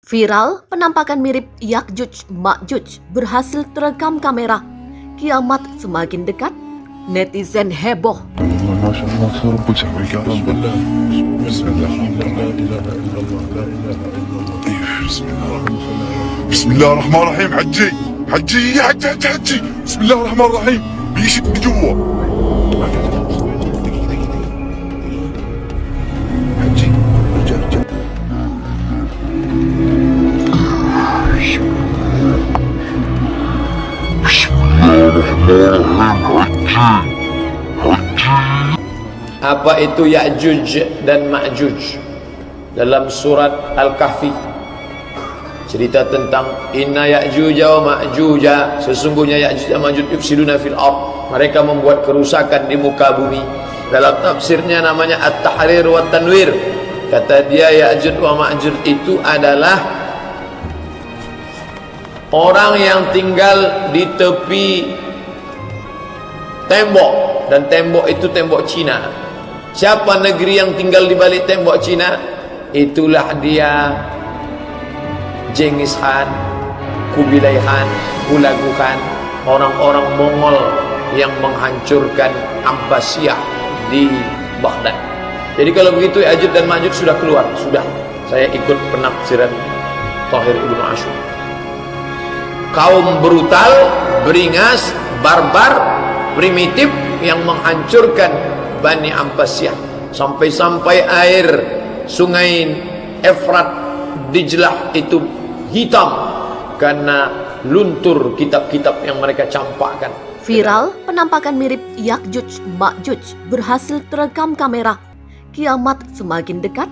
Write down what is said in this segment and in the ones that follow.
Viral, penampakan mirip Ya'juj Ma'juj berhasil terekam kamera. Kiamat semakin dekat, netizen heboh. Bismillahirrahmanirrahim. Haji, ya haji. Bismillahirrahmanirrahim. بيشك جوا. حجي رجع. Apa itu Ya'juj dan Ma'juj? Dalam surat Al-Kahfi cerita tentang inna Ya'juj wa Ma'juj, sesungguhnya Ya'juj dan Ma'juj yufsiduna fil ard, mereka membuat kerusakan di muka bumi. Dalam tafsirnya namanya At-Tahrir wa Tanwir, kata dia Ya'juj wa Ma'juj itu adalah orang yang tinggal di tepi tembok, dan tembok itu tembok Cina. Siapa negeri yang tinggal di balik tembok Cina? Itulah dia Genghis Khan, Kubilai Khan, Hulagu Khan, orang-orang Mongol yang menghancurkan Abbasiyah di Baghdad. Jadi kalau begitu Ya'juj dan Ma'juj sudah keluar, sudah. Saya ikut penafsiran Tahir Ibnu Ashur. Kaum brutal, beringas, barbar, primitif yang menghancurkan Bani Abbasiyah, sampai-sampai air sungai Efrat Dijlah itu hitam karena luntur kitab-kitab yang mereka campakkan. Viral, penampakan mirip Ya'juj Ma'juj berhasil terekam kamera. Kiamat semakin dekat,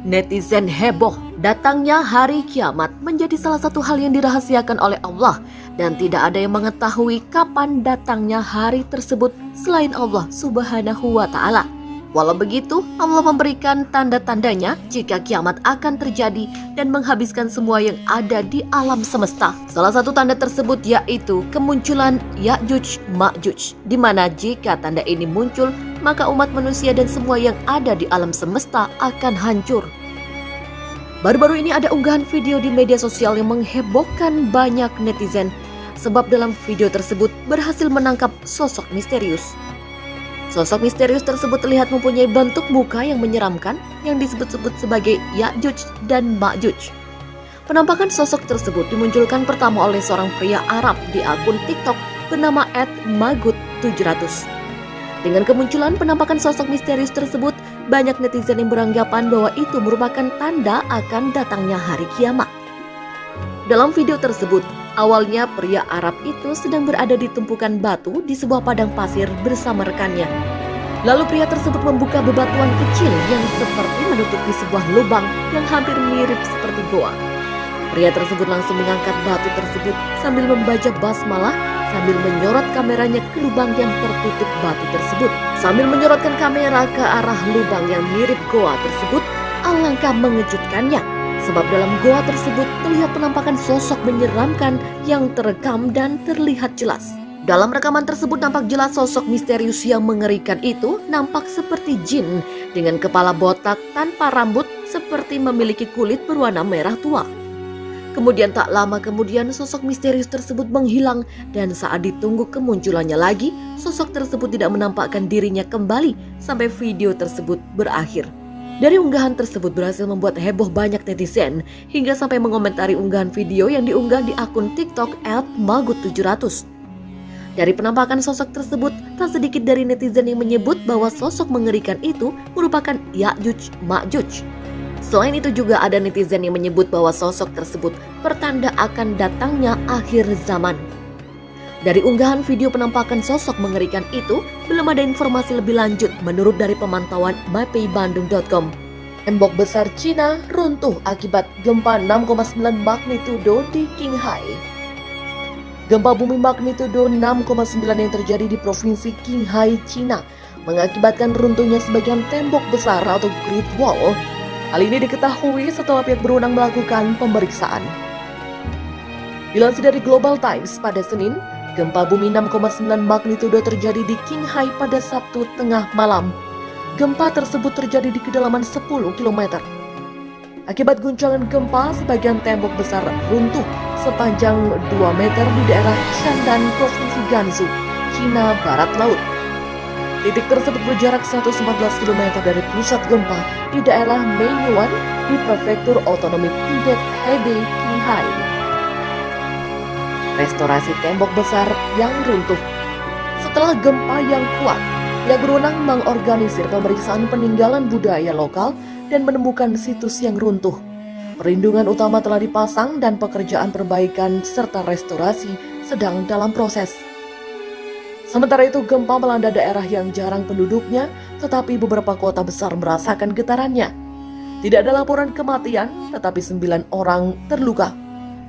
netizen heboh. Datangnya hari kiamat menjadi salah satu hal yang dirahasiakan oleh Allah, dan tidak ada yang mengetahui kapan datangnya hari tersebut selain Allah Subhanahu wa Ta'ala. Walau begitu, Allah memberikan tanda-tandanya jika kiamat akan terjadi dan menghabiskan semua yang ada di alam semesta. Salah satu tanda tersebut yaitu kemunculan Ya'juj Ma'juj, di mana jika tanda ini muncul, maka umat manusia dan semua yang ada di alam semesta akan hancur. Baru-baru ini ada unggahan video di media sosial yang menghebohkan banyak netizen, sebab dalam video tersebut berhasil menangkap sosok misterius. Sosok misterius tersebut terlihat mempunyai bentuk muka yang menyeramkan yang disebut-sebut sebagai Ya'juj dan Ma'juj. Penampakan sosok tersebut dimunculkan pertama oleh seorang pria Arab di akun TikTok bernama @magut700. Dengan kemunculan penampakan sosok misterius tersebut, banyak netizen yang beranggapan bahwa itu merupakan tanda akan datangnya hari kiamat. Dalam video tersebut, awalnya pria Arab itu sedang berada di tumpukan batu di sebuah padang pasir bersama rekannya. Lalu pria tersebut membuka bebatuan kecil yang seperti menutupi sebuah lubang yang hampir mirip seperti goa. Pria tersebut langsung mengangkat batu tersebut sambil membaca basmalah, sambil menyorot kameranya ke lubang yang tertutup batu tersebut. Sambil menyorotkan kamera ke arah lubang yang mirip goa tersebut, alangkah mengejutkannya. Sebab dalam goa tersebut terlihat penampakan sosok menyeramkan yang terekam dan terlihat jelas. Dalam rekaman tersebut nampak jelas sosok misterius yang mengerikan itu nampak seperti jin dengan kepala botak tanpa rambut, seperti memiliki kulit berwarna merah tua. Kemudian tak lama kemudian sosok misterius tersebut menghilang, dan saat ditunggu kemunculannya lagi, sosok tersebut tidak menampakkan dirinya kembali sampai video tersebut berakhir. Dari unggahan tersebut berhasil membuat heboh banyak netizen hingga sampai mengomentari unggahan video yang diunggah di akun TikTok @magut700. Dari penampakan sosok tersebut, tak sedikit dari netizen yang menyebut bahwa sosok mengerikan itu merupakan Ya'juj Ma'juj. Selain itu juga ada netizen yang menyebut bahwa sosok tersebut pertanda akan datangnya akhir zaman. Dari unggahan video penampakan sosok mengerikan itu, belum ada informasi lebih lanjut menurut dari pemantauan mypaybandung.com. Tembok besar Cina runtuh akibat gempa 6,9 magnitudo di Qinghai. Gempa bumi magnitudo 6,9 yang terjadi di provinsi Qinghai, Cina, mengakibatkan runtuhnya sebagian tembok besar atau Great Wall. Hal ini diketahui setelah pihak berwenang melakukan pemeriksaan. Dilansir dari Global Times pada Senin, gempa bumi 6,9 magnitudo terjadi di Qinghai pada Sabtu tengah malam. Gempa tersebut terjadi di kedalaman 10 km. Akibat guncangan gempa, sebagian tembok besar runtuh sepanjang 2 meter di daerah Shandan, Provinsi Gansu, Cina Barat Laut. Titik tersebut berjarak 114 km dari pusat gempa di daerah Meiyuan di Prefektur Otonomi Tibet Hebei, Qinghai. Restorasi tembok besar yang runtuh. Setelah gempa yang kuat, pihak berwenang mengorganisir pemeriksaan peninggalan budaya lokal dan menemukan situs yang runtuh. Perlindungan utama telah dipasang dan pekerjaan perbaikan serta restorasi sedang dalam proses. Sementara itu, gempa melanda daerah yang jarang penduduknya, tetapi beberapa kota besar merasakan getarannya. Tidak ada laporan kematian, tetapi 9 orang terluka.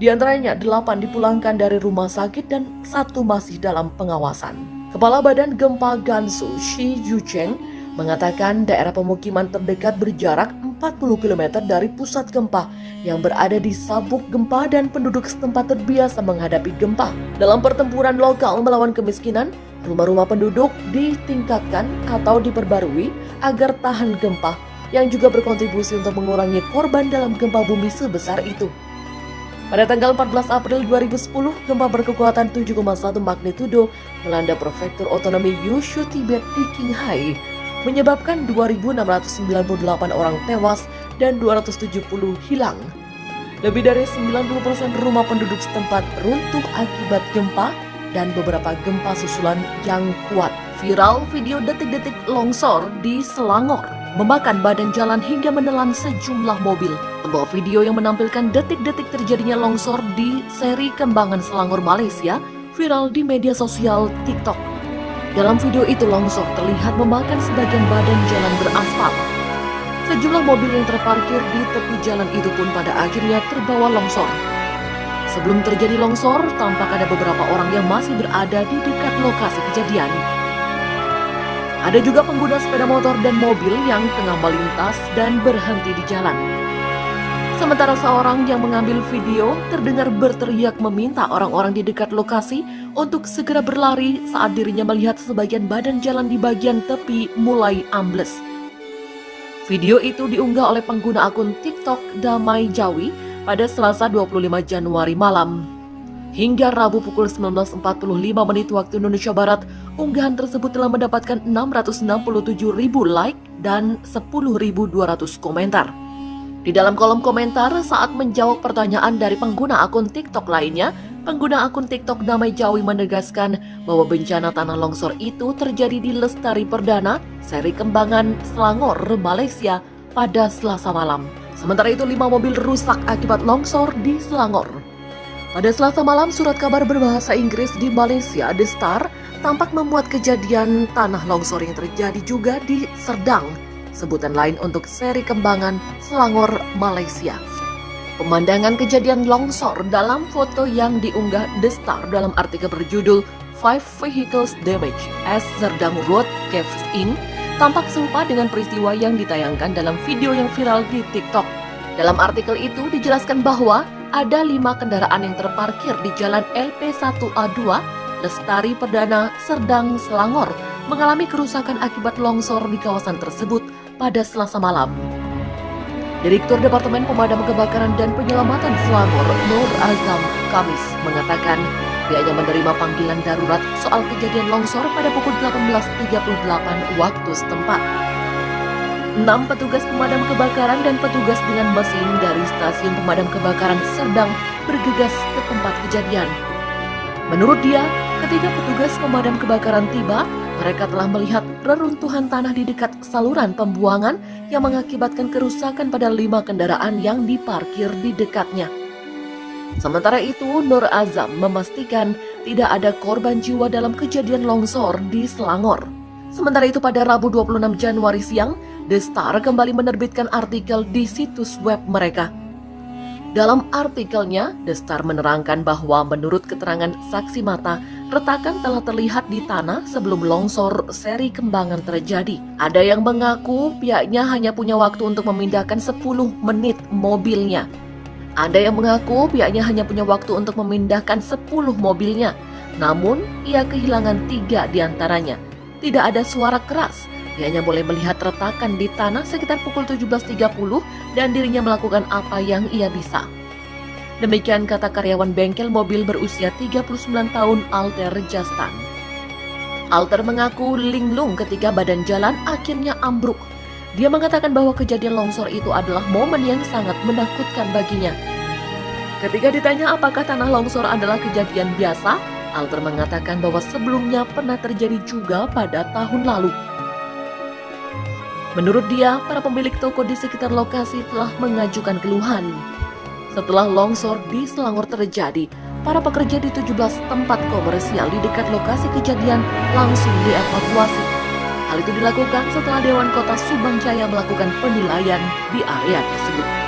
Di antaranya 8 dipulangkan dari rumah sakit dan 1 masih dalam pengawasan. Kepala Badan Gempa Gansu, Shi Yucheng, mengatakan daerah pemukiman terdekat berjarak 40 km dari pusat gempa yang berada di sabuk gempa dan penduduk setempat terbiasa menghadapi gempa. Dalam pertempuran lokal melawan kemiskinan, rumah-rumah penduduk ditingkatkan atau diperbarui agar tahan gempa, yang juga berkontribusi untuk mengurangi korban dalam gempa bumi sebesar itu. Pada tanggal 14 April 2010, gempa berkekuatan 7,1 magnitudo melanda Prefektur Otonomi Yushu Tibet di Qinghai, menyebabkan 2.698 orang tewas dan 270 hilang. Lebih dari 90% rumah penduduk setempat runtuh akibat gempa dan beberapa gempa susulan yang kuat. Viral video detik-detik longsor di Selangor memakan badan jalan hingga menelan sejumlah mobil. Sebuah video yang menampilkan detik-detik terjadinya longsor di Seri Kembangan, Selangor, Malaysia viral di media sosial TikTok. Dalam video itu longsor terlihat memakan sebagian badan jalan beraspal. Sejumlah mobil yang terparkir di tepi jalan itu pun pada akhirnya terbawa longsor. Sebelum terjadi longsor, tampak ada beberapa orang yang masih berada di dekat lokasi kejadian. Ada juga pengguna sepeda motor dan mobil yang tengah melintas dan berhenti di jalan. Sementara seorang yang mengambil video terdengar berteriak meminta orang-orang di dekat lokasi untuk segera berlari saat dirinya melihat sebagian badan jalan di bagian tepi mulai ambles. Video itu diunggah oleh pengguna akun TikTok Damai Jawi pada Selasa 25 Januari malam. Hingga Rabu pukul 19.45 waktu Indonesia Barat, unggahan tersebut telah mendapatkan 667.000 like dan 10.200 komentar. Di dalam kolom komentar saat menjawab pertanyaan dari pengguna akun TikTok lainnya, pengguna akun TikTok Damai Jawi menegaskan bahwa bencana tanah longsor itu terjadi di Lestari Perdana, Seri Kembangan, Selangor, Malaysia pada Selasa malam. Sementara itu 5 mobil rusak akibat longsor di Selangor. Pada Selasa malam, surat kabar berbahasa Inggris di Malaysia, The Star, tampak memuat kejadian tanah longsor yang terjadi juga di Serdang, sebutan lain untuk Seri Kembangan, Selangor, Malaysia. Pemandangan kejadian longsor dalam foto yang diunggah The Star dalam artikel berjudul 5 Vehicles Damage as Serdang Road Caves In tampak serupa dengan peristiwa yang ditayangkan dalam video yang viral di TikTok. Dalam artikel itu dijelaskan bahwa ada 5 kendaraan yang terparkir di jalan LP1A2 Lestari Perdana, Serdang, Selangor mengalami kerusakan akibat longsor di kawasan tersebut pada Selasa malam. Direktur Departemen Pemadam Kebakaran dan Penyelamatan Selangor, Nur Azam, Kamis mengatakan pihaknya menerima panggilan darurat soal kejadian longsor pada pukul 18.38 waktu setempat. 6 petugas pemadam kebakaran dan petugas dengan mesin dari Stasiun Pemadam Kebakaran Serdang bergegas ke tempat kejadian. Menurut dia, ketika petugas pemadam kebakaran tiba, mereka telah melihat reruntuhan tanah di dekat saluran pembuangan yang mengakibatkan kerusakan pada 5 kendaraan yang diparkir di dekatnya. Sementara itu, Nur Azam memastikan tidak ada korban jiwa dalam kejadian longsor di Selangor. Sementara itu pada Rabu 26 Januari siang, The Star kembali menerbitkan artikel di situs web mereka. Dalam artikelnya, The Star menerangkan bahwa menurut keterangan saksi mata, retakan telah terlihat di tanah sebelum longsor Seri Kembangan terjadi. Ada yang mengaku pihaknya hanya punya waktu untuk memindahkan 10 menit mobilnya. Ada yang mengaku pihaknya hanya punya waktu untuk memindahkan 10 mobilnya. Namun, ia kehilangan 3 diantaranya. Tidak ada suara keras, Ia hanya boleh melihat retakan di tanah sekitar pukul 17.30 dan dirinya melakukan apa yang ia bisa. Demikian kata karyawan bengkel mobil berusia 39 tahun Alter Jastan. Alter mengaku linglung ketika badan jalan akhirnya ambruk. Dia mengatakan bahwa kejadian longsor itu adalah momen yang sangat menakutkan baginya. Ketika ditanya apakah tanah longsor adalah kejadian biasa, Alter mengatakan bahwa sebelumnya pernah terjadi juga pada tahun lalu. Menurut dia, para pemilik toko di sekitar lokasi telah mengajukan keluhan. Setelah longsor di Selangor terjadi, para pekerja di 17 tempat komersial di dekat lokasi kejadian langsung dievakuasi. Hal itu dilakukan setelah Dewan Kota Subang Jaya melakukan penilaian di area tersebut.